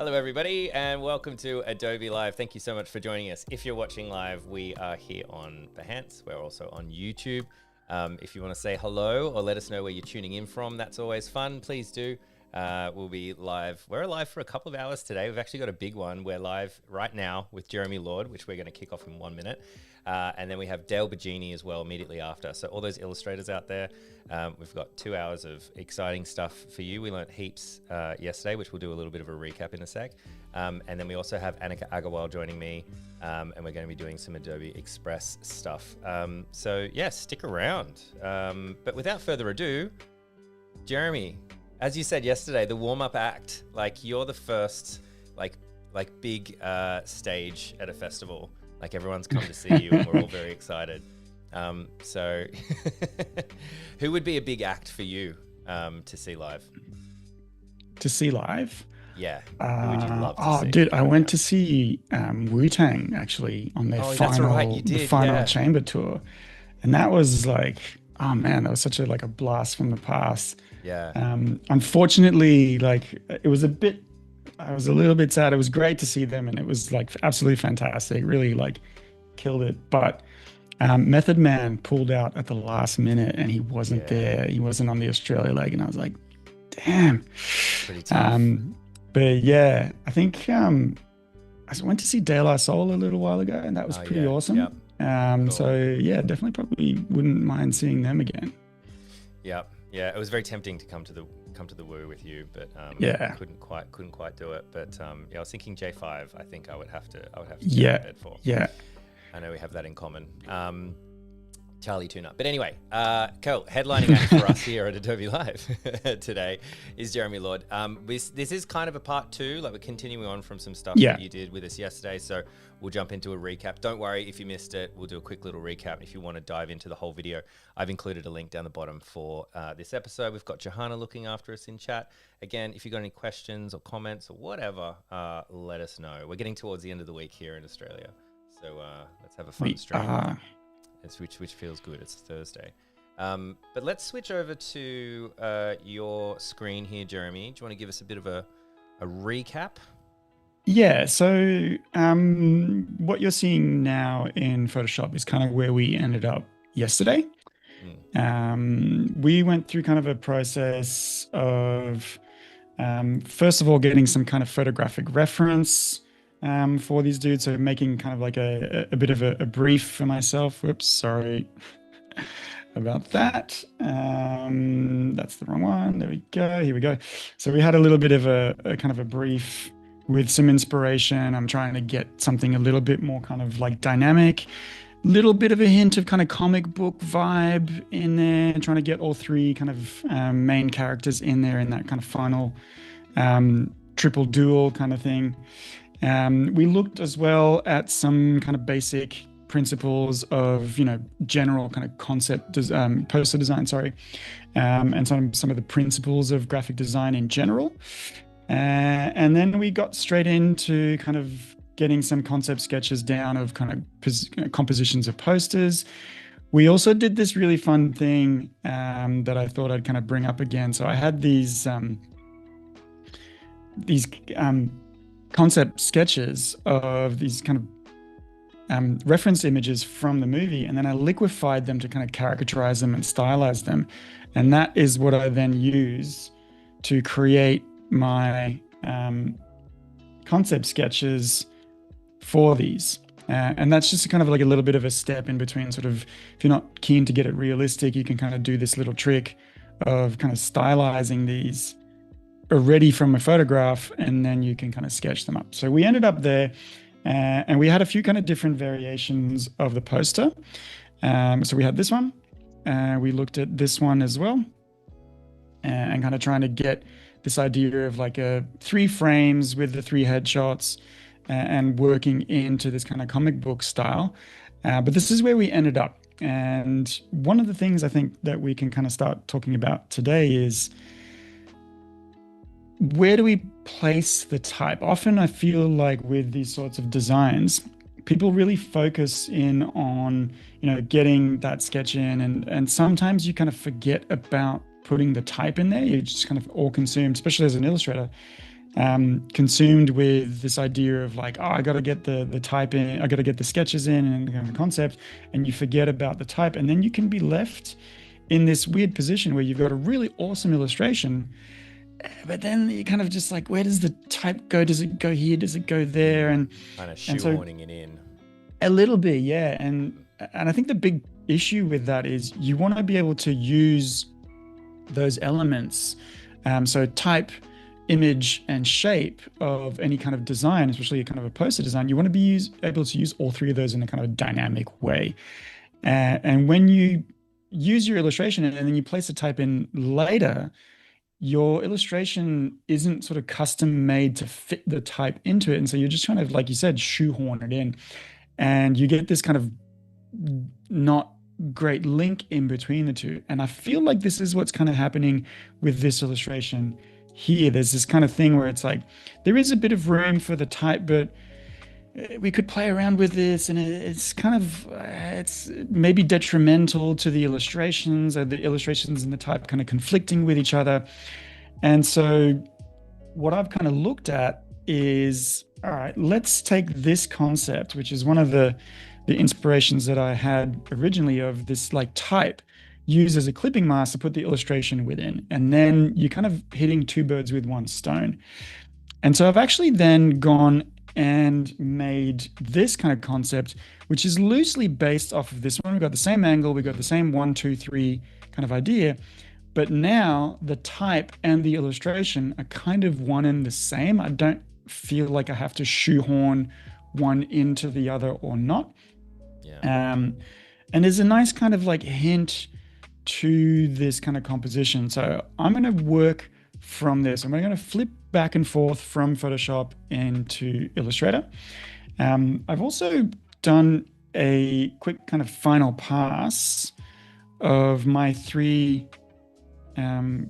Hello, everybody, and welcome to Adobe Live. Thank you so much for joining us. If you're watching live, we are here on Behance. We're also on YouTube. If you want to say hello or let us know where you're tuning in from, that's always fun. Please do. We'll be live. We're live for a couple of hours today. We've actually got a big one. We're live right now with Jeremy Lord, which we're going to kick off in 1 minute. And then we have Dale Bagini as well immediately after. So all those illustrators out there, we've got 2 hours of exciting stuff for you. We learned heaps yesterday, which we'll do a little bit of a recap in a sec. And then we also have Annika Agarwal joining me, and we're going to be doing some Adobe Express stuff. So yeah, stick around. But without further ado, Jeremy, as you said yesterday, the warm-up act, like you're the first like big stage at a festival. Like everyone's come to see you and we're all very excited. So who would be a big act for you to see live? To see live? Yeah. Who would you love to see? Dude, I went to see Wu-Tang actually on their final chamber tour. And that was like, oh man, that was such a blast from the past. Yeah. Unfortunately, I was a little bit sad. It was great to see them and it was like absolutely fantastic. Really killed it. But Method Man pulled out at the last minute and he wasn't there. He wasn't on the Australia leg and I was like, damn. Pretty tough. But yeah, I think I went to see De La Soul a little while ago and that was pretty awesome. Yep. Cool. So yeah, definitely probably wouldn't mind seeing them again. Yep. Yeah, it was very tempting to come to the Woo with you, but couldn't quite do it. But I was thinking J5. I think I would have to get prepared for. Yeah, I know we have that in common. Charlie Tuna. But anyway, cool. Headlining act for us here at Adobe Live today is Jeremy Lord. This is kind of a part 2. Like we're continuing on from some stuff that you did with us yesterday. So we'll jump into a recap. Don't worry if you missed it. We'll do a quick little recap. If you want to dive into the whole video, I've included a link down the bottom for this episode. We've got Johanna looking after us in chat. Again, if you've got any questions or comments or whatever, let us know. We're getting towards the end of the week here in Australia. So let's have a fun stream. Which feels good. It's Thursday. But let's switch over to your screen here, Jeremy. Do you want to give us a bit of a recap? Yeah, so what you're seeing now in Photoshop is kind of where we ended up yesterday. We went through kind of a process of, first of all, getting some kind of photographic reference for these dudes. So making kind of like a bit of a brief for myself. Whoops, sorry about that. That's the wrong one. There we go. Here we go. So we had a little bit of a kind of a brief with some inspiration. I'm trying to get something a little bit more kind of like dynamic, little bit of a hint of kind of comic book vibe in there, and trying to get all 3 kind of main characters in there in that kind of final triple duel kind of thing. We looked as well at some kind of basic principles of, general kind of concept, poster design, and some of the principles of graphic design in general. And then we got straight into kind of getting some concept sketches down of kind of compositions of posters. We also did this really fun thing that I thought I'd kind of bring up again. So I had these concept sketches of these kind of reference images from the movie, and then I liquefied them to kind of caricaturize them and stylize them. And that is what I then use to create my concept sketches for these. And that's just kind of like a little bit of a step in between sort of, if you're not keen to get it realistic, you can kind of do this little trick of kind of stylizing these already from a photograph, and then you can kind of sketch them up. So we ended up there and we had a few kind of different variations of the poster. So we had this one, we looked at this one as well, and kind of trying to get this idea of like 3 frames with the 3 headshots and working into this kind of comic book style. But this is where we ended up. And one of the things I think that we can kind of start talking about today is, where do we place the type? Often I feel like with these sorts of designs, people really focus in on, getting that sketch in, and sometimes you kind of forget about putting the type in there. You're just kind of all consumed, especially as an illustrator, consumed with this idea of like, oh, I got to get the type in, I got to get the sketches in and kind of the concept, and you forget about the type, and then you can be left in this weird position where you've got a really awesome illustration, but then you kind of just like, where does the type go? Does it go here? Does it go there? Kind of And so shoehorning it in. a little bit, yeah. And I think the big issue with that is you want to be able to use those elements. So type, image, and shape of any kind of design, especially a kind of a poster design, you want to be able to use all three of those in a kind of dynamic way. And when you use your illustration and then you place a type in later, your illustration isn't sort of custom made to fit the type into it. And so you're just trying to, like you said, shoehorn it in. And you get this kind of not great link in between the two. And I feel like this is what's kind of happening with this illustration here. There's this kind of thing where it's like, there is a bit of room for the type, but we could play around with this, and it's kind of, it's maybe detrimental to the illustrations, or the illustrations and the type kind of conflicting with each other. And so what I've kind of looked at is, all right, let's take this concept, which is one of the inspirations that I had originally of this like type used as a clipping mask to put the illustration within. And then you're kind of hitting two birds with one stone. And so I've actually then gone and made this kind of concept, which is loosely based off of this one. We've got the same angle, we've got the same 1, 2, 3 kind of idea, but now the type and the illustration are kind of one and the same. I don't feel like I have to shoehorn one into the other or not. Yeah. And there's a nice kind of like hint to this kind of composition. So I'm going to work from this. I'm going to flip back and forth from Photoshop into Illustrator. I've also done a quick kind of final pass of my 3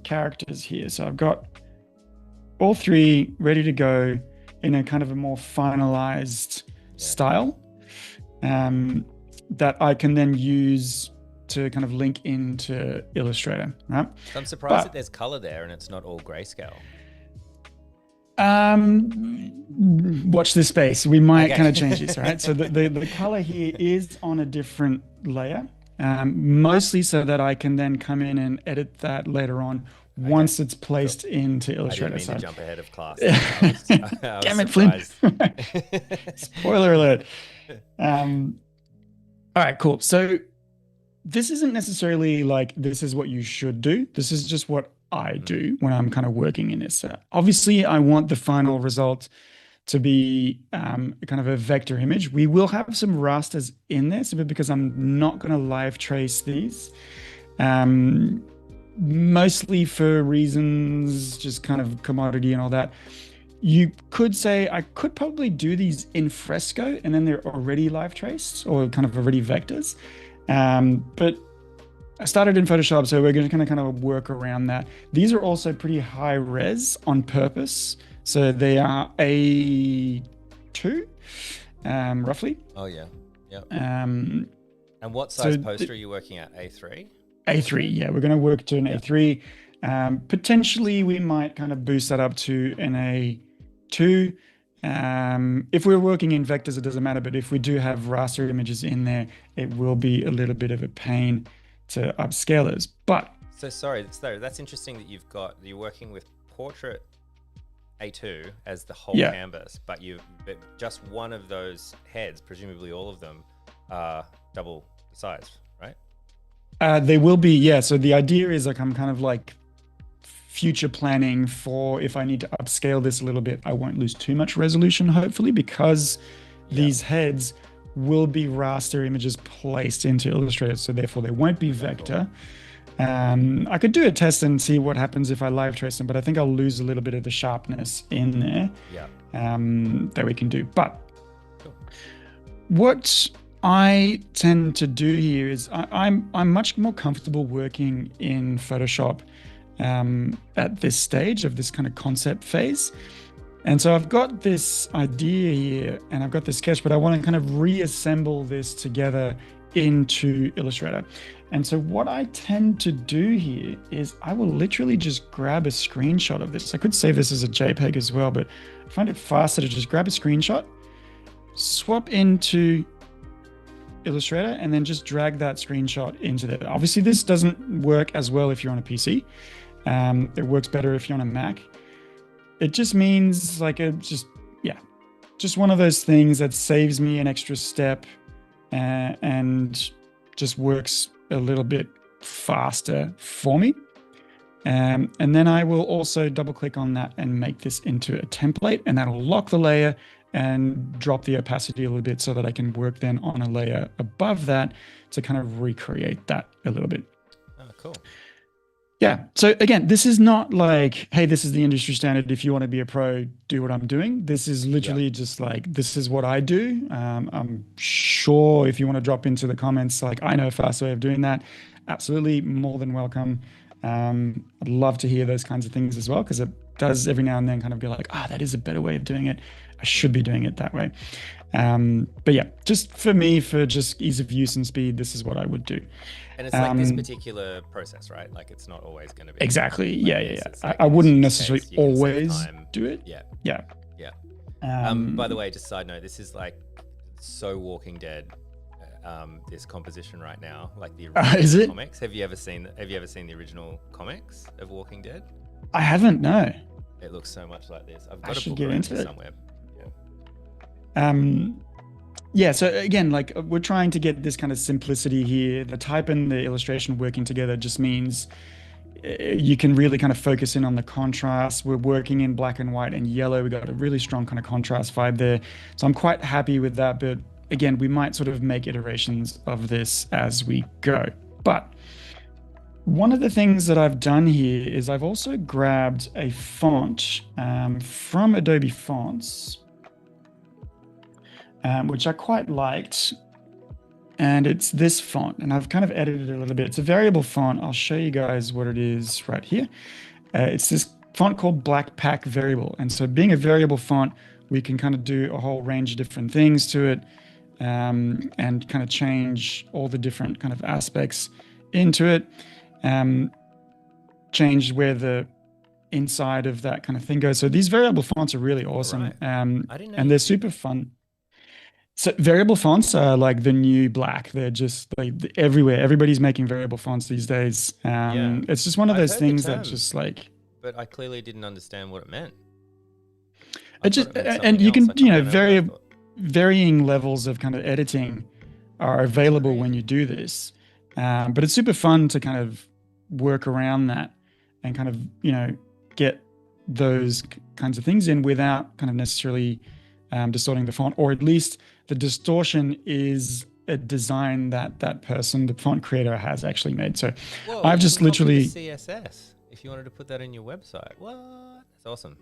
characters here. So I've got all 3 ready to go in a kind of a more finalized style that I can then use to kind of link into Illustrator, right? So I'm surprised that there's color there and it's not all grayscale. Watch this space. We might kind of change this, right? So the color here is on a different layer, mostly so that I can then come in and edit that later on once it's placed into Illustrator. I didn't mean to jump ahead of class. Damn it, Flynn. Spoiler alert. All right, cool. So this isn't necessarily like this is what you should do. This is just what I do when I'm kind of working in this. Obviously, I want the final result to be kind of a vector image. We will have some rasters in there, simply because I'm not going to live trace these, mostly for reasons just kind of commodity and all that. You could say I could probably do these in fresco and then they're already live traced or kind of already vectors. But I started in Photoshop, so we're going to kind of work around that. These are also pretty high res on purpose. So they are A2, roughly. Oh, yeah. Yeah. And what size poster are you working at? A3? A3, yeah. We're going to work to an A3. Potentially, we might kind of boost that up to an A2. If we're working in vectors, it doesn't matter. But if we do have raster images in there, it will be a little bit of a pain to upscale those. But sorry, that's interesting that you're working with portrait A2 as the whole canvas, but just one of those heads, presumably all of them, are double the size, right? They will be, yeah. So the idea is like I'm kind of like future planning for if I need to upscale this a little bit, I won't lose too much resolution, hopefully, because these heads will be raster images placed into Illustrator, so therefore they won't be vector. I could do a test and see what happens if I live trace them, but I think I'll lose a little bit of the sharpness in there that we can do. But what I tend to do here is I'm much more comfortable working in Photoshop at this stage of this kind of concept phase. And so I've got this idea here and I've got this sketch, but I want to kind of reassemble this together into Illustrator. And so what I tend to do here is I will literally just grab a screenshot of this. I could save this as a JPEG as well, but I find it faster to just grab a screenshot, swap into Illustrator, and then just drag that screenshot into there. Obviously, this doesn't work as well if you're on a PC. It works better if you're on a Mac. It just means like just one of those things that saves me an extra step and just works a little bit faster for me. And then I will also double click on that and make this into a template, and that'll lock the layer and drop the opacity a little bit so that I can work then on a layer above that to kind of recreate that a little bit. Oh, cool. Yeah. So again, this is not like, hey, this is the industry standard. If you want to be a pro, do what I'm doing. This is literally just like, this is what I do. I'm sure if you want to drop into the comments, like, I know a fast way of doing that, absolutely more than welcome. I'd love to hear those kinds of things as well, because it does every now and then kind of be like, that is a better way of doing it. I should be doing it that way. But yeah, just for me, for just ease of use and speed, this is what I would do. And it's like this particular process, right? Like it's not always going to be exactly. Like Like I wouldn't necessarily always do it. Yeah. By the way, just side note, this is like so Walking Dead. This composition right now, like the original comics. Have you ever seen the original comics of Walking Dead? I haven't. No. It looks so much like this. I've I got should a book get into it somewhere. Yeah. So again, like we're trying to get this kind of simplicity here. The type and the illustration working together just means you can really kind of focus in on the contrast. We're working in black and white and yellow. We got a really strong kind of contrast vibe there. So I'm quite happy with that. But again, we might sort of make iterations of this as we go. But one of the things that I've done here is I've also grabbed a font from Adobe Fonts, which I quite liked. And it's this font, and I've kind of edited it a little bit. It's a variable font. I'll show you guys what it is right here. It's this font called Blackpack Variable. And so being a variable font, we can kind of do a whole range of different things to it, and kind of change all the different kind of aspects into it, change where the inside of that kind of thing goes. So these variable fonts are really awesome. Right. I didn't know and they're super fun. So variable fonts are like the new black. They're just like everywhere. Everybody's making variable fonts these days. It's just one of those things that just like. But I clearly didn't understand what it meant. And you can, varying levels of kind of editing are available when you do this. But it's super fun to kind of work around that and kind of, get those kinds of things in without kind of necessarily distorting the font, or at least the distortion is a design that that person, the font creator, has actually made. So I've just literally CSS if you wanted to put that in your website. What? That's awesome.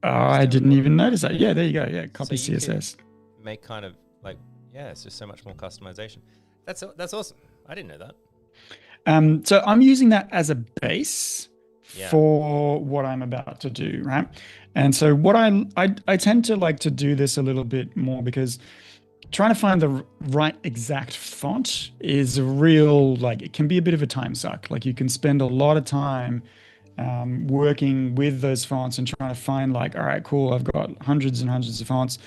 Oh, I didn't even notice that. Yeah, there you go. Yeah, copy so you CSS. Make kind of like, it's just so much more customization. That's awesome. I didn't know that. So I'm using that as a base for what I'm about to do, right? And so what I tend to like to do this a little bit more, because trying to find the right exact font is a real, like, it can be a bit of a time suck. Like you can spend a lot of time working with those fonts and trying to find like, all right, cool, I've got hundreds and hundreds of fonts.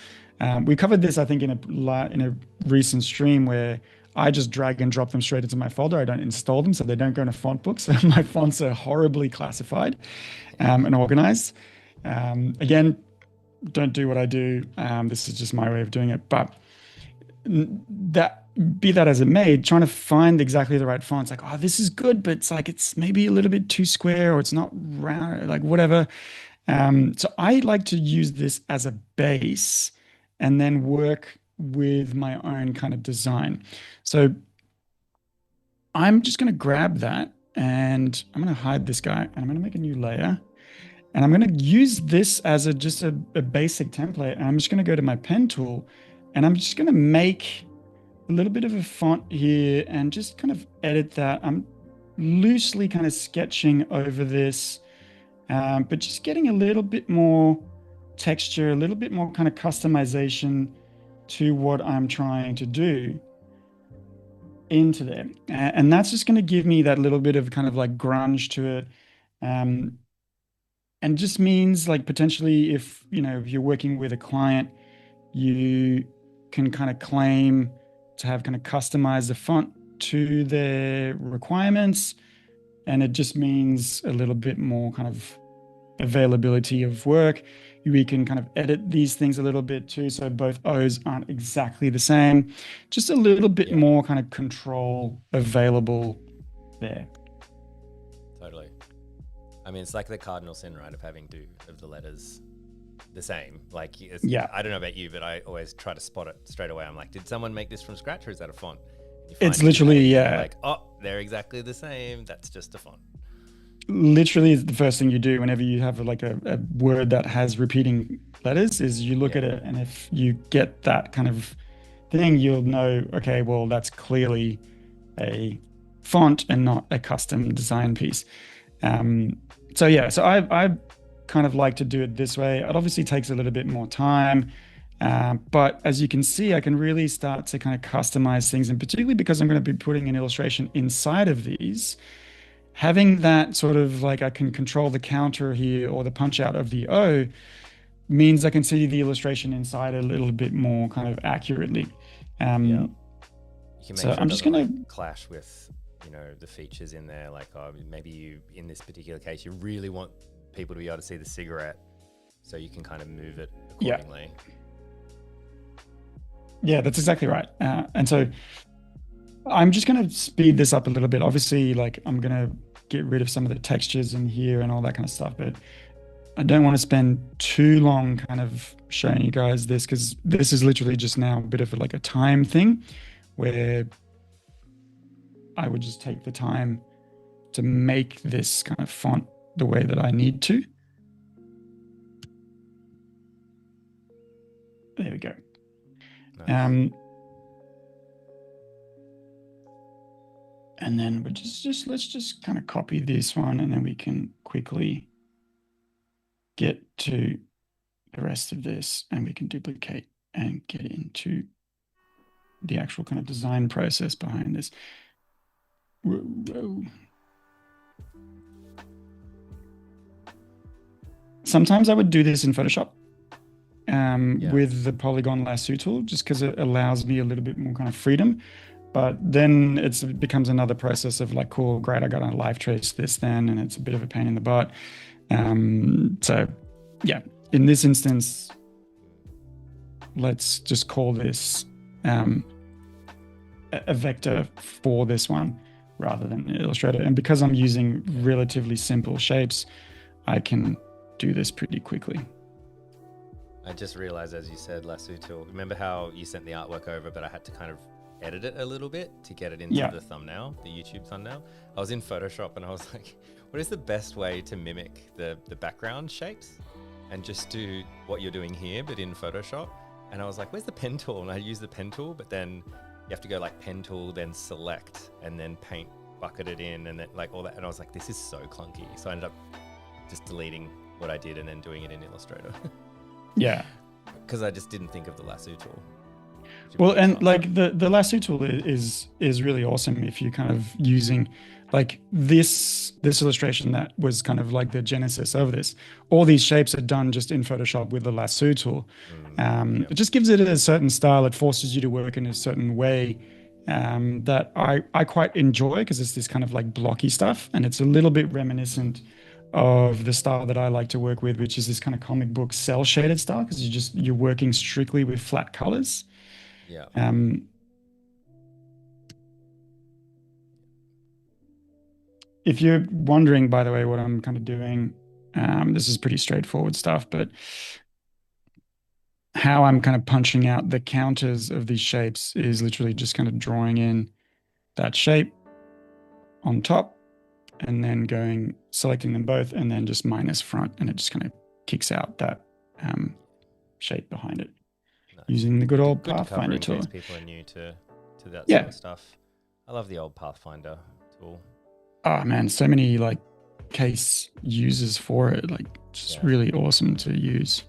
We covered this, I think, in a recent stream where I just drag and drop them straight into my folder. I don't install them, so they don't go in a font book. So my fonts are horribly classified and organized. Again, don't do what I do. This is just my way of doing it. But be that as it may, trying to find exactly the right fonts, like, oh, this is good, but it's like, it's maybe a little bit too square, or it's not round, like whatever. So I like to use this as a base and then work with my own kind of design. So I'm just going to grab that and I'm going to hide this guy, and I'm going to make a new layer, and I'm going to use this as just a basic template. And I'm just going to go to my pen tool, and I'm just going to make a little bit of a font here and just kind of edit that. I'm loosely kind of sketching over this, but just getting a little bit more texture, a little bit more kind of customization to what I'm trying to do. into there. And that's just going to give me that little bit of kind of like grunge to it. Um, and just means like potentially if, if you're working with a client, you can kind of claim to have kind of customized the font to their requirements. And it just means a little bit more kind of availability of work. We can kind of edit these things a little bit too, so both O's aren't exactly the same. Just a little bit more kind of control available there. Totally. I mean, it's like the cardinal sin, right, of having of the letters the same. Like, I don't know about you, but I always try to spot it straight away. I'm like, did someone make this from scratch, or is that a font? It's literally, like, oh, they're exactly the same. That's just a font. Literally, the first thing you do whenever you have like a word that has repeating letters is you look at it, and if you get that kind of thing, you'll know, okay, well, that's clearly a font and not a custom design piece. So I kind of like to do it this way. It obviously takes a little bit more time, but as you can see, I can really start to kind of customize things, and particularly because I'm going to be putting an illustration inside of these, having that sort of like I can control the counter here or the punch out of the O means I can see the illustration inside a little bit more kind of accurately. You can make so I'm just going to clash with, the features in there. Like, maybe you, in this particular case, you really want people to be able to see the cigarette, so you can kind of move it accordingly. Yeah, that's exactly right. And so I'm just going to speed this up a little bit. Obviously, like I'm going to get rid of some of the textures in here and all that kind of stuff, but I don't want to spend too long kind of showing you guys this, because this is literally just now a bit of like a time thing where I would just take the time to make this kind of font the way that I need to. There we go. Nice. And then we're let's just kind of copy this one, and then we can quickly get to the rest of this, and we can duplicate and get into the actual kind of design process behind this. Whoa. Sometimes I would do this in Photoshop with the polygon lasso tool, just because it allows me a little bit more kind of freedom. But then it becomes another process of like, cool, great, I got to live trace this then, and it's a bit of a pain in the butt. So yeah, in this instance, let's just call this a vector for this one rather than Illustrator. And because I'm using relatively simple shapes, I can do this pretty quickly. I just realized, as you said, lasso tool, remember how you sent the artwork over, but I had to kind of edit it a little bit to get it into the thumbnail, the YouTube thumbnail. I was in Photoshop and I was like, what is the best way to mimic the background shapes and just do what you're doing here, but in Photoshop? And I was like, where's the pen tool? And I use the pen tool, but then you have to go like pen tool, then select, and then paint, bucket it in, and then like all that. And I was like, this is so clunky. So I ended up just deleting what I did and then doing it in Illustrator. Yeah. Because I just didn't think of the lasso tool. Well, and like the lasso tool is really awesome if you're kind of using like this illustration that was kind of like the genesis of this. All these shapes are done just in Photoshop with the lasso tool. It just gives it a certain style. It forces you to work in a certain way that I quite enjoy, because it's this kind of like blocky stuff, and it's a little bit reminiscent of the style that I like to work with, which is this kind of comic book cell shaded style, because you're working strictly with flat colors. Yeah. If you're wondering, by the way, what I'm kind of doing, this is pretty straightforward stuff, but how I'm kind of punching out the counters of these shapes is literally just kind of drawing in that shape on top and then selecting them both, and then just minus front, and it just kind of kicks out that shape behind it. Nice. Using the good old Pathfinder tool. In case people are new to that sort of stuff. I love the old Pathfinder tool. Oh man, so many like case users for it. Like, just really awesome to use.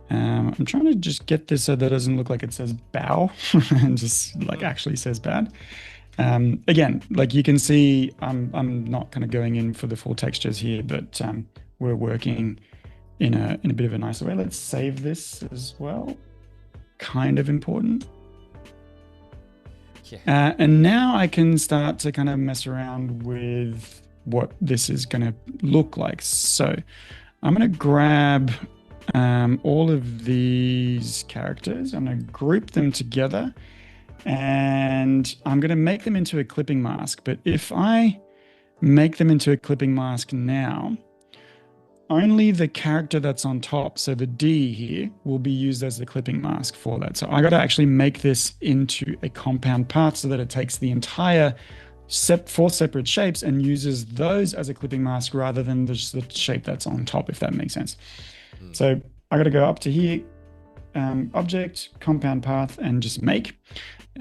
I'm trying to just get this so that it doesn't look like it says bow and just like actually says bad. Again, like you can see, I'm not kind of going in for the full textures here, but we're working in a bit of a nicer way. Let's save this as well. Kind of important. Yeah. And now I can start to kind of mess around with what this is going to look like. So I'm going to grab all of these characters. I'm going to group them together and I'm going to make them into a clipping mask. But if I make them into a clipping mask now, only the character that's on top, so the D here, will be used as the clipping mask for that. So I got to actually make this into a compound part so that it takes the entire four separate shapes and uses those as a clipping mask rather than just the shape that's on top, if that makes sense. So I got to go up to here, object, compound path, and just make.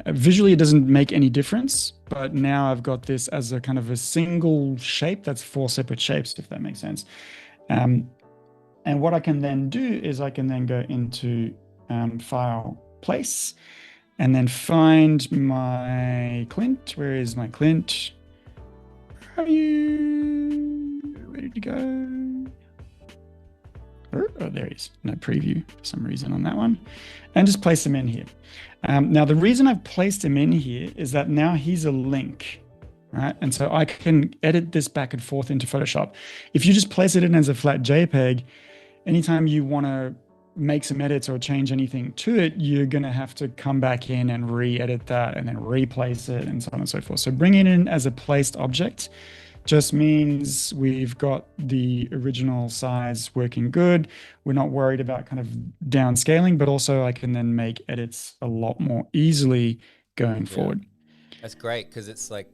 Visually, it doesn't make any difference, but now I've got this as a kind of a single shape that's four separate shapes, if that makes sense. And what I can then do is I can then go into file place and then find my Clint. Where is my Clint? Are you ready to go? Oh, there he is. No preview for some reason on that one. And just place him in here. Now, the reason I've placed him in here is that now he's a link. Right? And so I can edit this back and forth into Photoshop. If you just place it in as a flat JPEG, anytime you want to make some edits or change anything to it, you're going to have to come back in and re-edit that and then replace it and so on and so forth. So bringing it in as a placed object just means we've got the original size working good. We're not worried about kind of downscaling, but also I can then make edits a lot more easily going forward. That's great because it's like,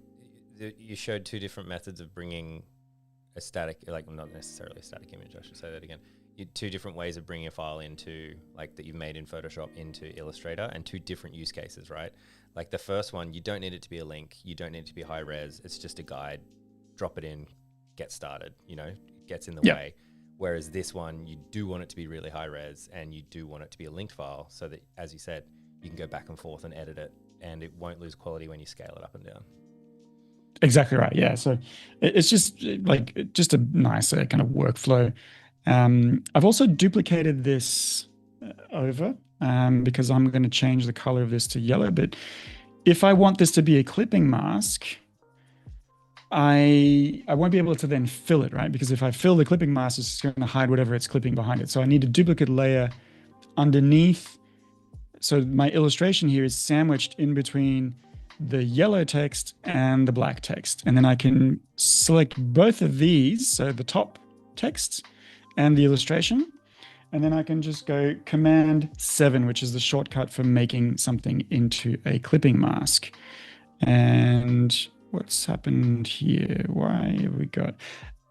you showed two different methods of bringing a static, like not necessarily a static image, I should say that again. Two different ways of bringing a file into, like that you've made in Photoshop into Illustrator, and two different use cases, right? Like the first one, you don't need it to be a link. You don't need it to be high res. It's just a guide. Drop it in, get started, gets in the way. Whereas this one, you do want it to be really high res and you do want it to be a linked file so that, as you said, you can go back and forth and edit it and it won't lose quality when you scale it up and down. Exactly right. Yeah. So it's just like just a nicer kind of workflow. I've also duplicated this over because I'm going to change the color of this to yellow. But if I want this to be a clipping mask, I won't be able to then fill it, right? Because if I fill the clipping mask, it's going to hide whatever it's clipping behind it. So I need a duplicate layer underneath. So my illustration here is sandwiched in between the yellow text and the black text. And then I can select both of these, so the top text and the illustration. And then I can just go Command 7, which is the shortcut for making something into a clipping mask. And what's happened here? Why have we got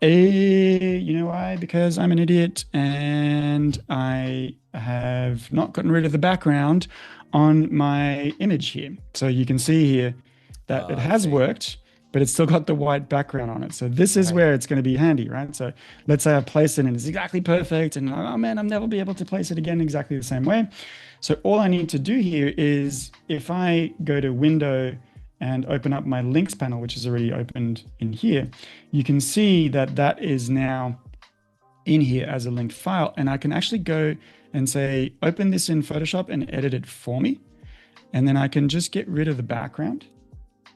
you know why? Because I'm an idiot and I have not gotten rid of the background on my image here. So you can see here that it has worked, but it's still got the white background on it. So this is where it's going to be handy, right? So let's say I place it and it's exactly perfect and oh man, I'll never be able to place it again exactly the same way. So all I need to do here is if I go to Window and open up my links panel, which is already opened in here, you can see that that is now in here as a linked file. And I can actually go and say, open this in Photoshop and edit it for me. And then I can just get rid of the background,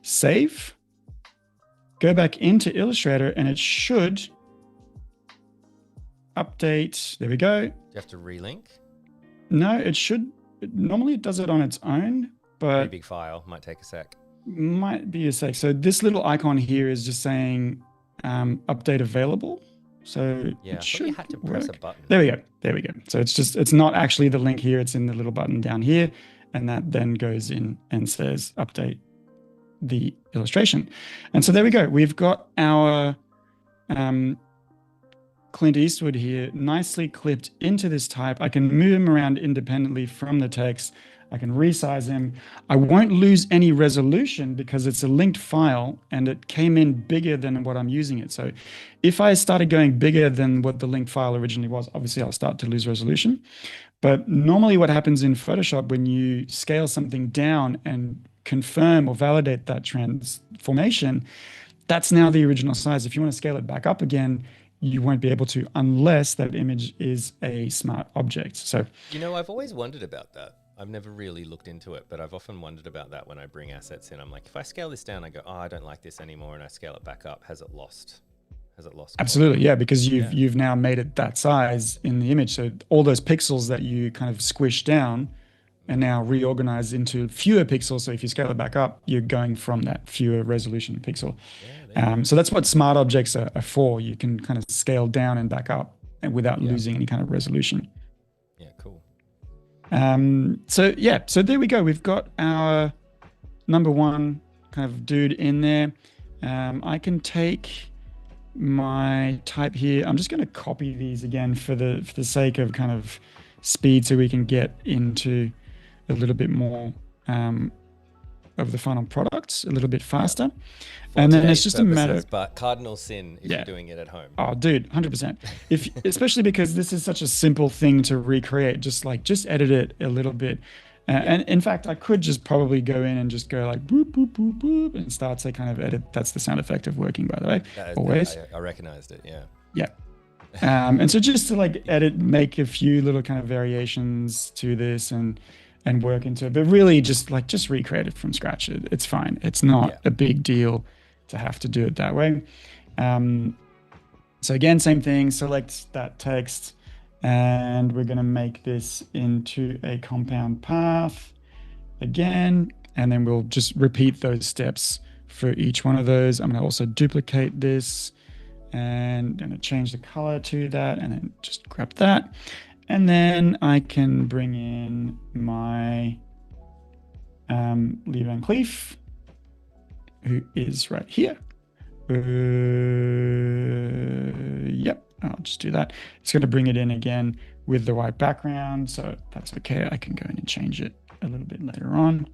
save, go back into Illustrator, and it should update. There we go. Do you have to relink? No, it should. Normally it does it on its own, but pretty big file, might take a sec. Might be a sec. So this little icon here is just saying update available. So yeah, it should you had to press a button. There we go. There we go. So it's not actually the link here. It's in the little button down here. And that then goes in and says update the illustration. And so there we go. We've got our Clint Eastwood here nicely clipped into this type. I can move him around independently from the text. I can resize him. I won't lose any resolution because it's a linked file and it came in bigger than what I'm using it. So if I started going bigger than what the linked file originally was, obviously I'll start to lose resolution. But normally what happens in Photoshop when you scale something down and confirm or validate that transformation, that's now the original size. If you want to scale it back up again, you won't be able to unless that image is a smart object. So, I've always wondered about that. I've never really looked into it, but I've often wondered about that when I bring assets in. I'm like, if I scale this down, I go, oh, I don't like this anymore, and I scale it back up. Has it lost? Has it lost quality? absolutely, yeah, because you've now made it that size in the image. So all those pixels that you kind of squish down are now reorganized into fewer pixels. So if you scale it back up, you're going from that fewer resolution pixel. So that's what smart objects are for. You can kind of scale down and back up and without losing any kind of resolution. Yeah, cool. So there we go. We've got our number one kind of dude in there. I can take my type here. I'm just going to copy these again for the sake of kind of speed, so we can get into a little bit more of the final products a little bit faster. And then it's just a matter, but cardinal sin if you're doing it at home. Oh, dude, 100%. Especially because this is such a simple thing to recreate, just edit it a little bit. And in fact, I could just probably go in and just go like boop, boop, boop, boop, and start to kind of edit. That's the sound effect of working, by the way. Always. I recognized it, yeah. Yeah. And so just to like edit, make a few little kind of variations to this and work into it, but really just recreate it from scratch. It's fine. It's not a big deal to have to do it that way. So again, same thing, select that text, and we're going to make this into a compound path again, and then we'll just repeat those steps for each one of those. I'm going to also duplicate this and going to change the color to that, and then just grab that. And then I can bring in my Lee Van Cleef, who is right here. Yep, I'll just do that. It's going to bring it in again with the white background, so that's okay. I can go in and change it a little bit later on.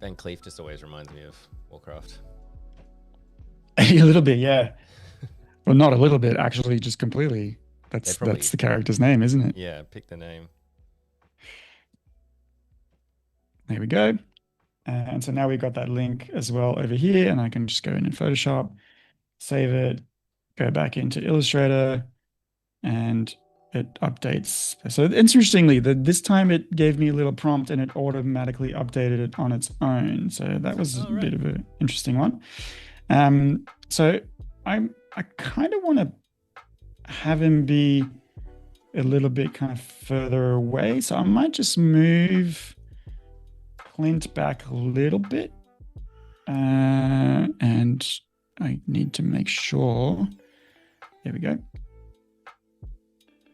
Van Cleef just always reminds me of Warcraft. A little bit, yeah. Well, not a little bit, actually, just completely. That's the character's name, isn't it? Yeah, pick the name. There we go. And so now we've got that link as well over here, and I can just go in Photoshop, save it, go back into Illustrator, and it updates. So interestingly, this time it gave me a little prompt and it automatically updated it on its own. So that was a bit of an interesting one. So I kind of want to have him be a little bit kind of further away. So I might just move Clint back a little bit. And I need to make sure, there we go,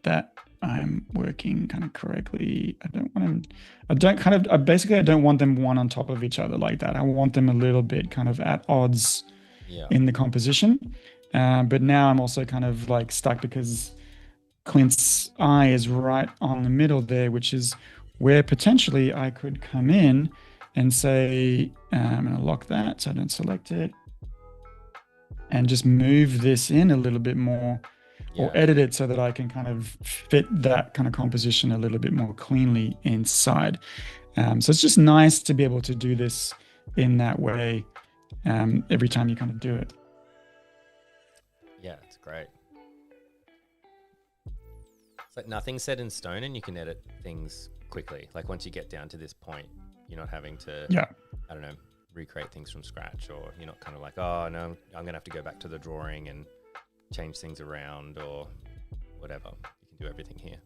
that I'm working kind of correctly. I don't want them one on top of each other like that. I want them a little bit kind of at odds in the composition. But now I'm also kind of like stuck because Clint's eye is right on the middle there, which is where potentially I could come in and say, I'm going to lock that so I don't select it, and just move this in a little bit more, or edit it so that I can kind of fit that kind of composition a little bit more cleanly inside. So it's just nice to be able to do this in that way every time you kind of do it. Yeah, it's great. It's like nothing's set in stone and you can edit things quickly. Like once you get down to this point, you're not having to, I don't know, recreate things from scratch, or you're not kind of like, oh no, I'm going to have to go back to the drawing and change things around or whatever. You can do everything here.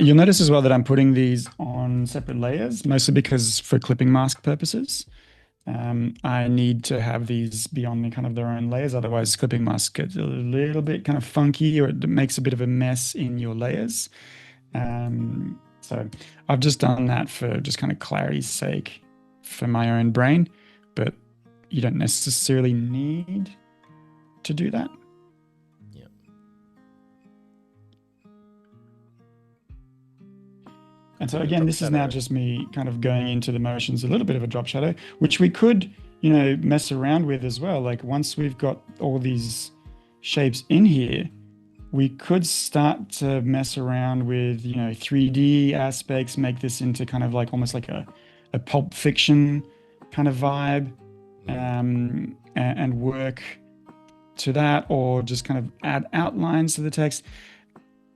You'll notice as well that I'm putting these on separate layers, mostly because for clipping mask purposes. I need to have these be on kind of their own layers, otherwise clipping mask gets a little bit kind of funky, or it makes a bit of a mess in your layers. So I've just done that for just kind of clarity's sake for my own brain, but you don't necessarily need to do that. Yeah. And so again, this is now just me kind of going into the motions, a little bit of a drop shadow, which we could, mess around with as well. Like once we've got all these shapes in here, we could start to mess around with, 3D aspects, make this into kind of like almost like a a Pulp Fiction kind of vibe, Mm. and work to that, or just kind of add outlines to the text.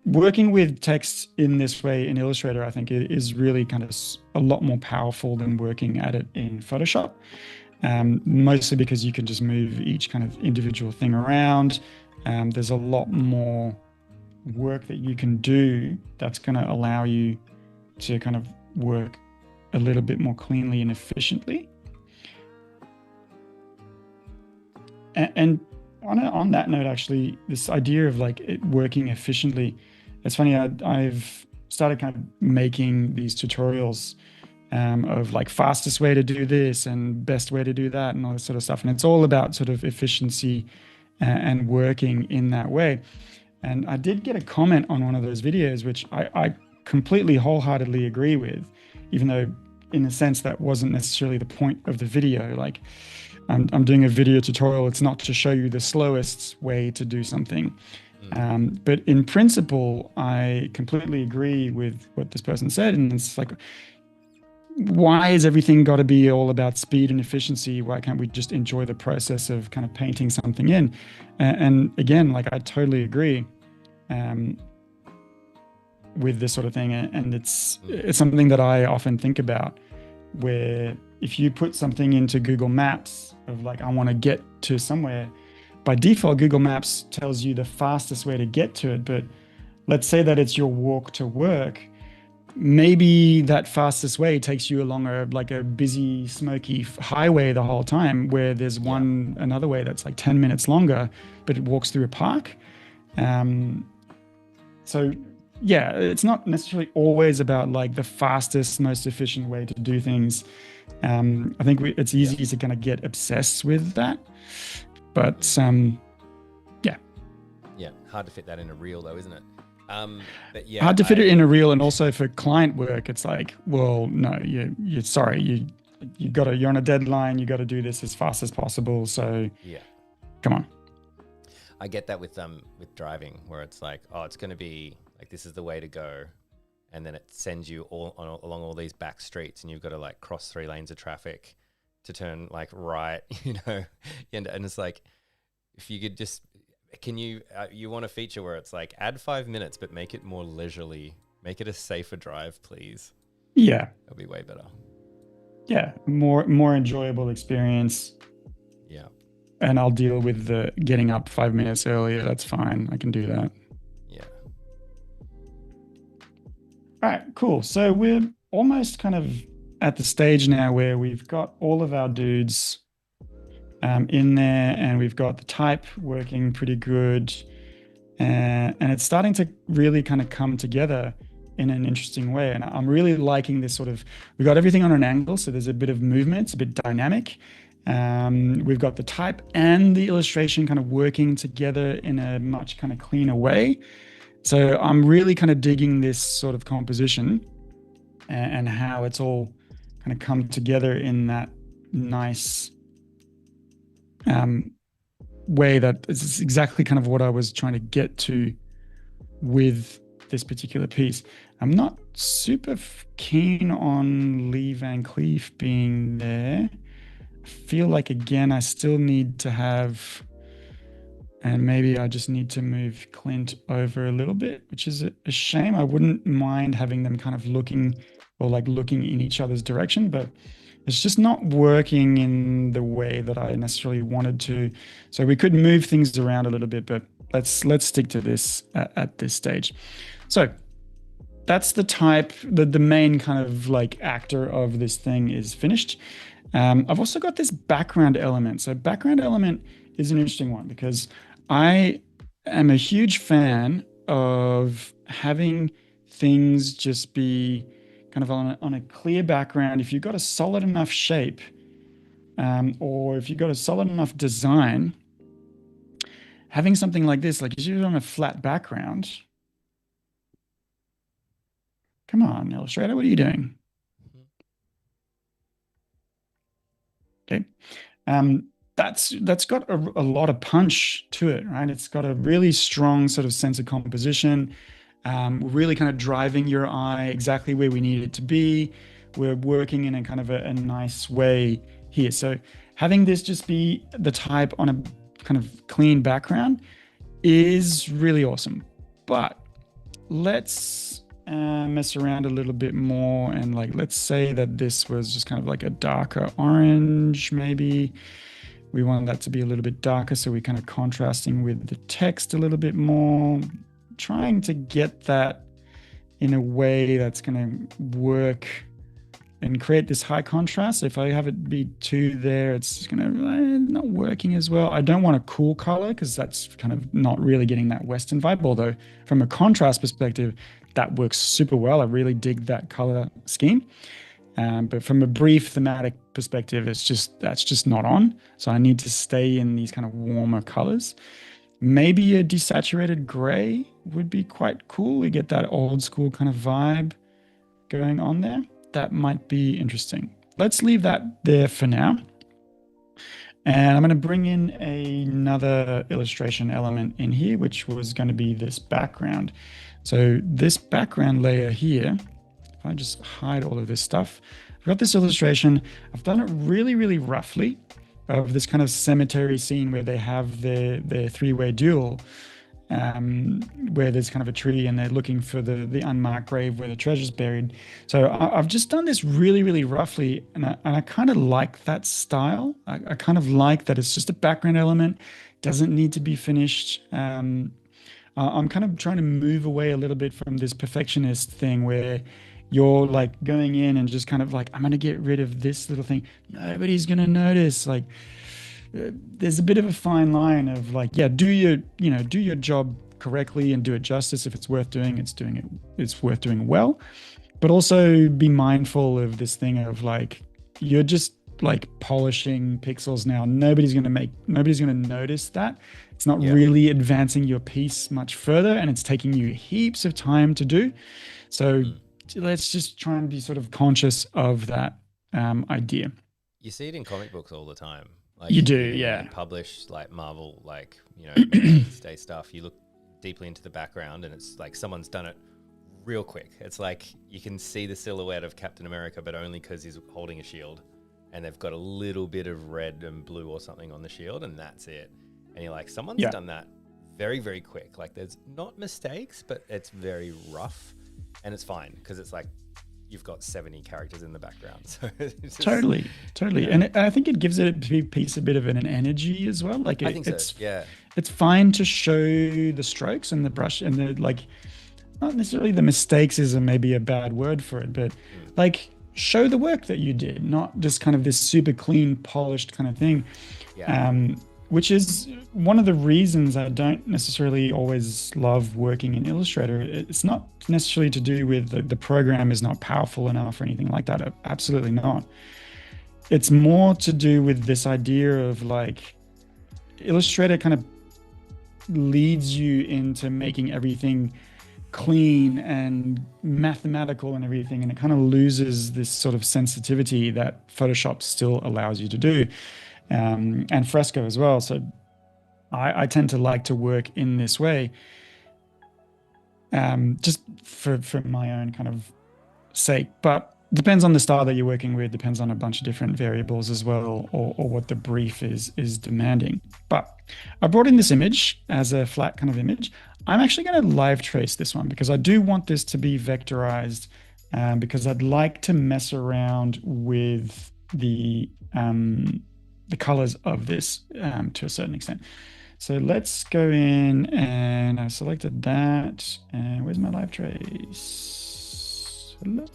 Working with text in this way in Illustrator, I think, is really kind of a lot more powerful than working at it in Photoshop. Mostly because you can just move each kind of individual thing around. There's a lot more work that you can do that's going to allow you to kind of work a little bit more cleanly and efficiently. And on that note, actually, this idea of like it working efficiently, it's funny. I've started kind of making these tutorials of like fastest way to do this and best way to do that and all this sort of stuff. And it's all about sort of efficiency and working in that way. And I did get a comment on one of those videos, which I completely wholeheartedly agree with, even though in a sense that wasn't necessarily the point of the video. Like I'm doing a video tutorial. It's not to show you the slowest way to do something. But in principle, I completely agree with what this person said. And it's like, why is everything got to be all about speed and efficiency? Why can't we just enjoy the process of kind of painting something in? And again, like I totally agree with this sort of thing. And it's something that I often think about, where if you put something into Google Maps of like, I want to get to somewhere, by default, Google Maps tells you the fastest way to get to it. But let's say that it's your walk to work. Maybe that fastest way takes you along like a busy, smoky highway the whole time, where there's another way that's like 10 minutes longer, but it walks through a park. So yeah, it's not necessarily always about like the fastest, most efficient way to do things. I think it's easy to kind of get obsessed with that, but yeah, hard to fit that in a reel though, isn't it? But yeah, hard to fit it in a reel. And also for client work, it's like, well, no, you're sorry, you're on a deadline, you got to do this as fast as possible. So yeah, come on. I get that with driving, where it's like, oh, it's going to be like, this is the way to go, and then it sends you along all these back streets, and you've got to like cross 3 lanes of traffic to turn like right, and it's like, if you could just, can you want a feature where it's like, add 5 minutes but make it more leisurely, make it a safer drive, please? Yeah, it'll be way better. Yeah, more enjoyable experience. Yeah. And I'll deal with the getting up 5 minutes earlier. That's fine. I can do that. Yeah. All right, cool. So we're almost kind of at the stage now where we've got all of our dudes in there, and we've got the type working pretty good. And it's starting to really kind of come together in an interesting way. And I'm really liking this sort of, we got everything on an angle, so there's a bit of movement, it's a bit dynamic. We've got the type and the illustration kind of working together in a much kind of cleaner way. So I'm really kind of digging this sort of composition and how it's all kind of come together in that nice way that is exactly kind of what I was trying to get to with this particular piece. I'm not super keen on Lee Van Cleef being there. I feel like, again, I still need to have, and maybe I just need to move Clint over a little bit, which is a shame. I wouldn't mind having them kind of looking in each other's direction, but it's just not working in the way that I necessarily wanted to. So we could move things around a little bit, but let's stick to this at this stage. So that's the type, the main kind of like actor of this thing is finished. I've also got this background element. So background element is an interesting one because I am a huge fan of having things just be kind of on a clear background. If you've got a solid enough shape, or if you've got a solid enough design, having something like this, like you're on a flat background. Come on, Illustrator, what are you doing? Okay. That's got a lot of punch to it, right? It's got a really strong sort of sense of composition, really kind of driving your eye exactly where we need it to be. we're working in a kind of a nice way here. So having this just be the type on a kind of clean background is really awesome. But let's mess around a little bit more, and like let's say that this was just kind of like a darker orange, maybe. We want that to be a little bit darker, so we're kind of contrasting with the text a little bit more, trying to get that in a way that's going to work and create this high contrast. If I have it be too there, it's going to not working as well. I don't want a cool color because that's kind of not really getting that Western vibe. Although from a contrast perspective, that works super well. I really dig that color scheme. But from a brief thematic perspective, that's just not on. So I need to stay in these kind of warmer colors. Maybe a desaturated gray would be quite cool. We get that old school kind of vibe going on there. That might be interesting. Let's leave that there for now. And I'm going to bring in another illustration element in here, which was going to be this background. So this background layer here, if I just hide all of this stuff, I've got this illustration. I've done it really, really roughly of this kind of cemetery scene where they have their three-way duel, where there's kind of a tree and they're looking for the unmarked grave where the treasure's buried. So I've just done this really, really roughly, and I kind of like that style. I kind of like that it's just a background element, doesn't need to be finished. I'm kind of trying to move away a little bit from this perfectionist thing where you're like going in and just kind of like, I'm going to get rid of this little thing. Nobody's going to notice. Like, there's a bit of a fine line of like, yeah, do your job correctly and do it justice. If it's worth doing, it's worth doing well. But also be mindful of this thing of like, you're just like polishing pixels now. Nobody's going to notice that. It's not really advancing your piece much further, and it's taking you heaps of time to do. So let's just try and be sort of conscious of that idea. You see it in comic books all the time. Like you do, yeah. Publish like Marvel, like, Independence Day stuff. You look deeply into the background, and it's like someone's done it real quick. It's like you can see the silhouette of Captain America, but only because he's holding a shield, and they've got a little bit of red and blue or something on the shield, and that's it. And you're like, someone's done that very, very quick. Like, there's not mistakes, but it's very rough, and it's fine because it's like you've got 70 characters in the background. So just, totally. Yeah. And I think it gives it a piece a bit of an energy as well. Like I think so. Yeah, it's fine to show the strokes and the brush and the like. Not necessarily the mistakes is maybe a bad word for it, but like show the work that you did, not just kind of this super clean, polished kind of thing. Yeah. Which is one of the reasons I don't necessarily always love working in Illustrator. It's not necessarily to do with the program is not powerful enough or anything like that. Absolutely not. It's more to do with this idea of like Illustrator kind of leads you into making everything clean and mathematical and everything, and it kind of loses this sort of sensitivity that Photoshop still allows you to do. And Fresco as well. So I tend to like to work in this way, just for my own kind of sake. But depends on the style that you're working with, depends on a bunch of different variables as well, or what the brief is demanding. But I brought in this image as a flat kind of image. I'm actually going to live trace this one because I do want this to be vectorized, because I'd like to mess around with the colors of this to a certain extent. So let's go in, and I selected that. And where's my live trace? Hello.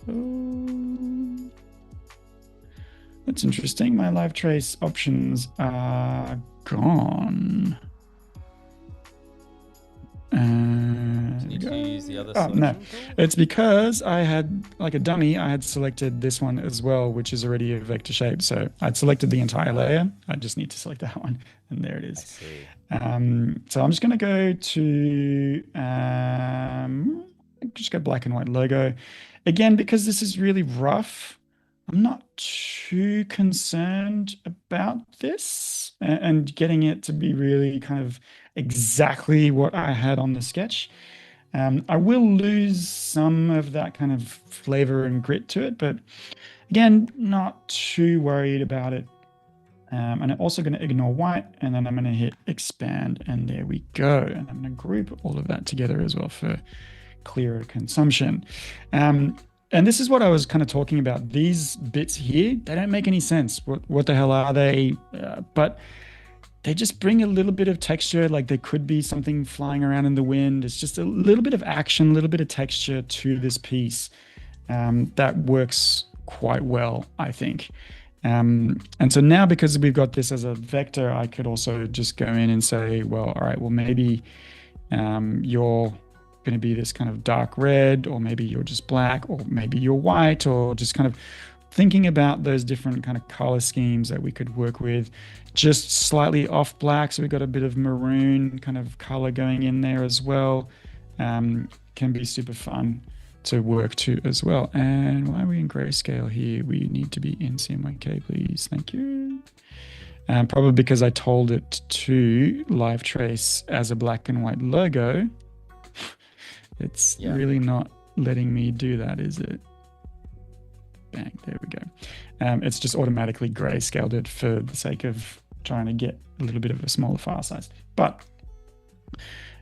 That's interesting. My live trace options are gone. Need to use the other no, it's because I had like a dummy. I had selected this one as well, which is already a vector shape. So I'd selected the entire layer. I just need to select that one, and there it is. I see. So I'm just going to go to just go black and white logo again, because this is really rough. I'm not too concerned about this and getting it to be really kind of exactly what I had on the sketch. I will lose some of that kind of flavor and grit to it, but again, not too worried about it. And I'm also going to ignore white, and then I'm going to hit expand, and there we go. And I'm going to group all of that together as well for clearer consumption. And this is what I was kind of talking about. These bits here, they don't make any sense. What the hell are they? But they just bring a little bit of texture, like there could be something flying around in the wind. It's just a little bit of action, a little bit of texture to this piece that works quite well, I think. And so now, because we've got this as a vector, I could also just go in and say, well, all right, well, maybe you're going to be this kind of dark red, or maybe you're just black, or maybe you're white, or just kind of thinking about those different kind of color schemes that we could work with. Just slightly off black, so we've got a bit of maroon kind of color going in there as well. Can be super fun to work to as well. And why are we in grayscale here? We need to be in CMYK, please. Thank you. Probably because I told it to live trace as a black and white logo. It's really not letting me do that, is it? Bang, there we go. It's just automatically grayscaled it for the sake of trying to get a little bit of a smaller file size. But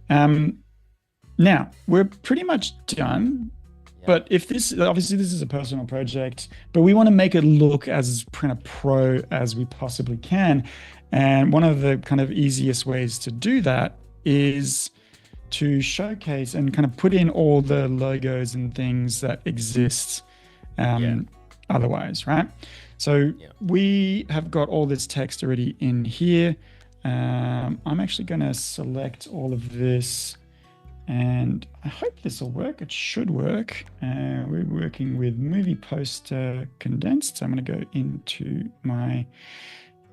now we're pretty much done. But if this, obviously this is a personal project, but we want to make it look as kind of pro as we possibly can. And one of the kind of easiest ways to do that is to showcase and kind of put in all the logos and things that exist otherwise, right? So we have got all this text already in here. I'm actually going to select all of this, and I hope this will work. It should work. We're working with movie poster condensed. So I'm going to go into my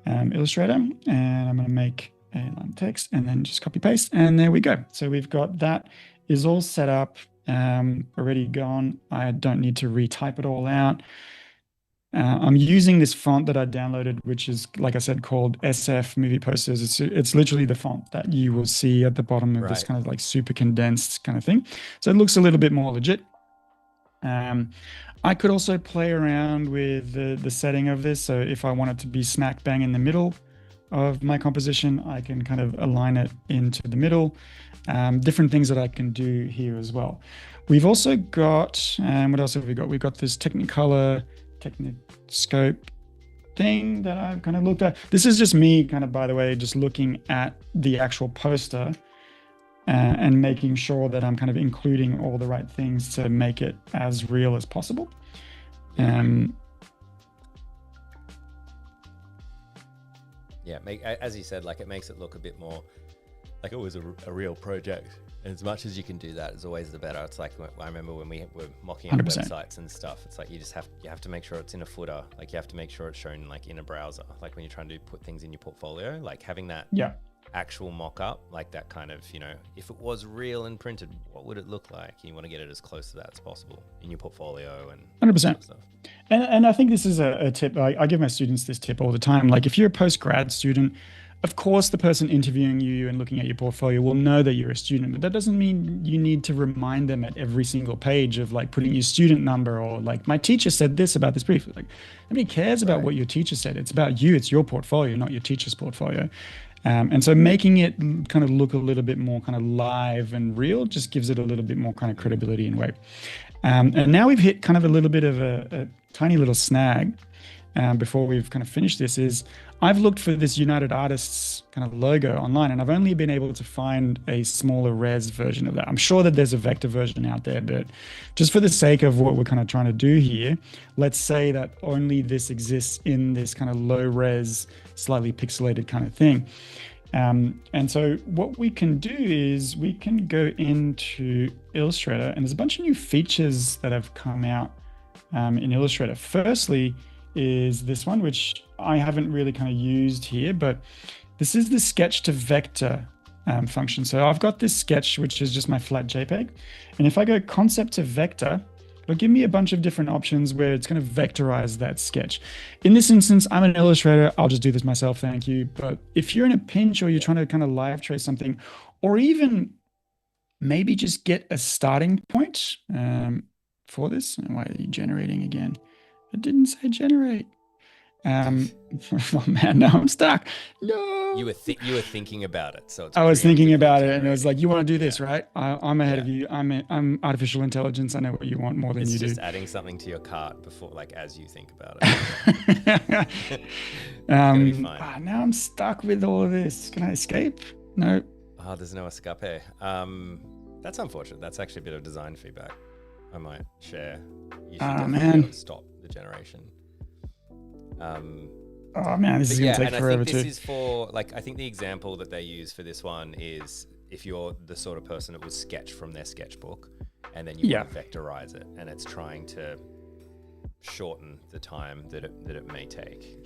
Illustrator, and I'm going to make a line of text and then just copy paste, and there we go. So we've got that is all set up, already gone. I don't need to retype it all out. I'm using this font that I downloaded, which is, like I said, called SF Movie Posters. It's literally the font that you will see at the bottom of this kind of like super condensed kind of thing. So it looks a little bit more legit. I could also play around with the setting of this. So if I want it to be smack bang in the middle of my composition, I can kind of align it into the middle. Different things that I can do here as well. We've also got, what else have we got? We've got this Technicolor Techniscope thing that I've kind of looked at. This is just me kind of, by the way, just looking at the actual poster and making sure that I'm kind of including all the right things to make it as real as possible. As you said, like it makes it look a bit more like it was a real project. And as much as you can do that, is always the better. It's like, I remember when we were mocking up 100%. Websites and stuff, it's like you have to make sure it's in a footer. Like you have to make sure it's shown like in a browser. Like when you're trying to put things in your portfolio, like having that actual mock-up, like that kind of, if it was real and printed, what would it look like? You want to get it as close to that as possible in your portfolio and 100%. Stuff. And I think this is a tip. I give my students this tip all the time. Like if you're a post-grad student, of course, the person interviewing you and looking at your portfolio will know that you're a student, but that doesn't mean you need to remind them at every single page of like putting your student number or like, my teacher said this about this brief. Like, nobody cares about what your teacher said. It's about you. It's your portfolio, not your teacher's portfolio. And so making it kind of look a little bit more kind of live and real just gives it a little bit more kind of credibility and weight. And now we've hit kind of a little bit of a tiny little snag before we've kind of finished this is I've looked for this United Artists kind of logo online, and I've only been able to find a smaller res version of that. I'm sure that there's a vector version out there, but just for the sake of what we're kind of trying to do here, let's say that only this exists in this kind of low res, slightly pixelated kind of thing. And so what we can do is we can go into Illustrator, and there's a bunch of new features that have come out in Illustrator. Firstly is this one, which I haven't really kind of used here, but this is the sketch to vector function. So I've got this sketch, which is just my flat JPEG. And if I go concept to vector, it'll give me a bunch of different options where it's going to vectorize that sketch. In this instance, I'm an illustrator. I'll just do this myself. Thank you. But if you're in a pinch or you're trying to kind of live trace something, or even maybe just get a starting point for this. Why are you generating again? It didn't say generate. Oh man, now I'm stuck. No. You were thinking about it, so it's I was thinking preemptively about it, and it was like, generating. you want to do Yeah, this, right? I'm ahead yeah. of you. I'm artificial intelligence. I know what you want more than It's you do. just adding something to your cart before, like, as you think about it. It's gonna be fine. Now I'm stuck with all of this. Can I escape? No. Oh, there's no escape. That's unfortunate. That's actually a bit of design feedback I might share. You should Ah, definitely be able man. to stop the generation. Um, Oh man, this but is gonna yeah, take and I forever think this too. is for, like, I think the example that they use for this one is if you're the sort of person that would sketch from their sketchbook and then you Yeah, want to vectorize it, and it's trying to shorten the time that it may take.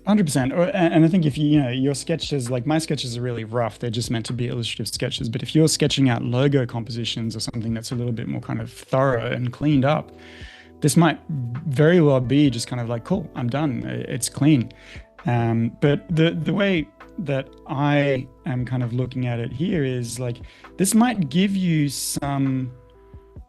100%. And I think if you know your sketches, like my sketches are really rough. They're just meant to be illustrative sketches. But if you're sketching out logo compositions or something that's a little bit more kind of thorough and cleaned up, this might very well be just kind of like, cool, I'm done. It's clean. But the way that I am kind of looking at it here is like this might give you some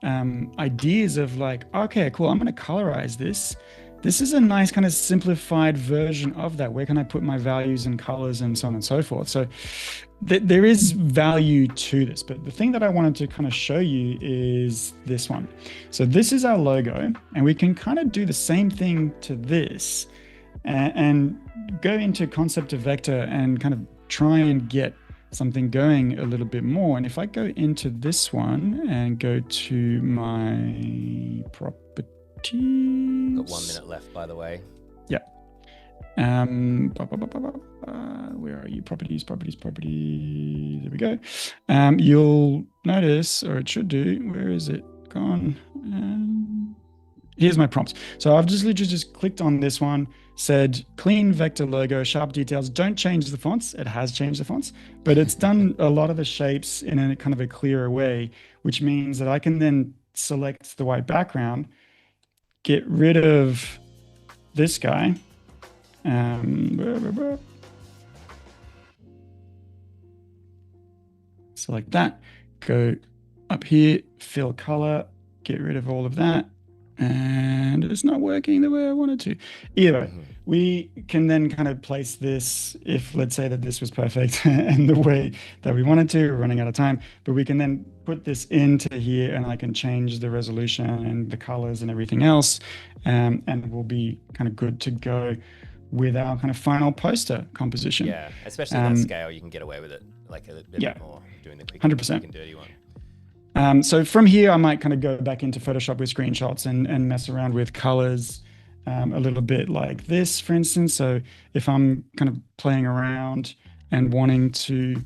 ideas of like, okay, cool, I'm going to colorize this. This is a nice kind of simplified version of that. Where can I put my values and colors and so on and so forth? So there is value to this. But the thing that I wanted to kind of show you is this one. So this is our logo, and we can kind of do the same thing to this and go into concept of vector and kind of try and get something going a little bit more. And if I go into this one and go to my properties, Got 1 minute left, by the way. yeah. Where are you? Properties. There we go. You'll notice, or it should do, where is it gone? Here's my prompt. So I've just literally just clicked on this one, said clean vector logo, sharp details. Don't change the fonts. It has changed the fonts, but it's done a lot of the shapes in a kind of a clearer way, which means that I can then select the white background, get rid of this guy. Select that, go up here, fill color, get rid of all of that. And it's not working the way I wanted to. Either way, we can then kind of place this, if let's say that this was perfect and the way that we wanted to, we're running out of time, but we can then put this into here and I can change the resolution and the colors and everything else. And we'll be kind of good to go with our kind of final poster composition. Yeah, especially at that scale, you can get away with it like a bit Yeah, more, doing the quick 100%. and dirty one. So from here, I might kind of go back into Photoshop with screenshots and mess around with colors a little bit like this, for instance. So if I'm kind of playing around and wanting to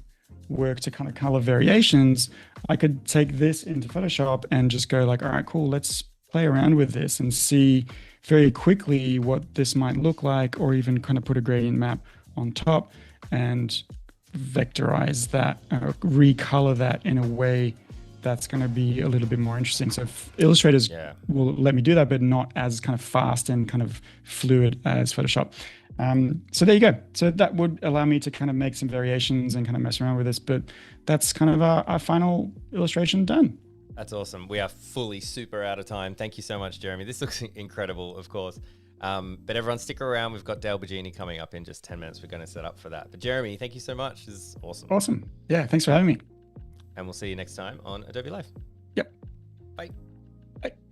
work to kind of color variations, I could take this into Photoshop and just go like, all right, cool, let's play around with this and see very quickly what this might look like, or even kind of put a gradient map on top and vectorize that, recolor that in a way that's going to be a little bit more interesting. So illustrators will let me do that, but not as kind of fast and kind of fluid as Photoshop. So there you go. So that would allow me to kind of make some variations and kind of mess around with this, but that's kind of our final illustration done. That's awesome. We are fully super out of time. Thank you so much, Jeremy. This looks incredible, of course. But everyone stick around. We've got Dale Bagini coming up in just 10 minutes. We're going to set up for that. But Jeremy, thank you so much. This is awesome. Awesome. Yeah, thanks for having me. And we'll see you next time on Adobe Live. Yep. Bye. Bye.